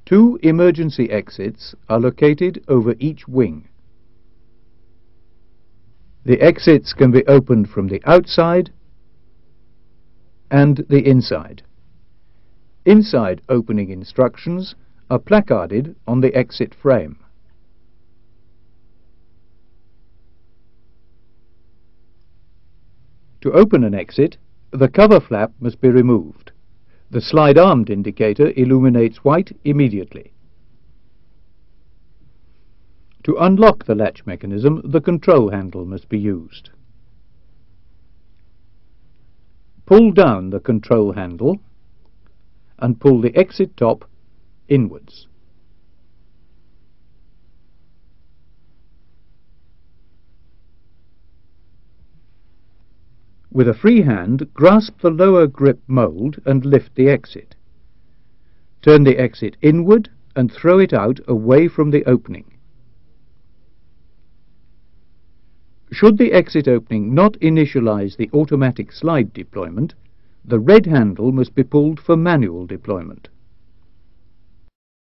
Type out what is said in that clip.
Two emergency exits are located over each wing. The exits can be opened from the outside and the inside. Inside opening instructions are placarded on the exit frame. To open an exit, the cover flap must be removed. The slide-armed indicator illuminates white immediately. To unlock the latch mechanism, the control handle must be used. Pull down the control handle and pull the exit top inwards. With a free hand, grasp the lower grip mould and lift the exit. Turn the exit inward and throw it out away from the opening. Should the exit opening not initialize the automatic slide deployment, the red handle must be pulled for manual deployment.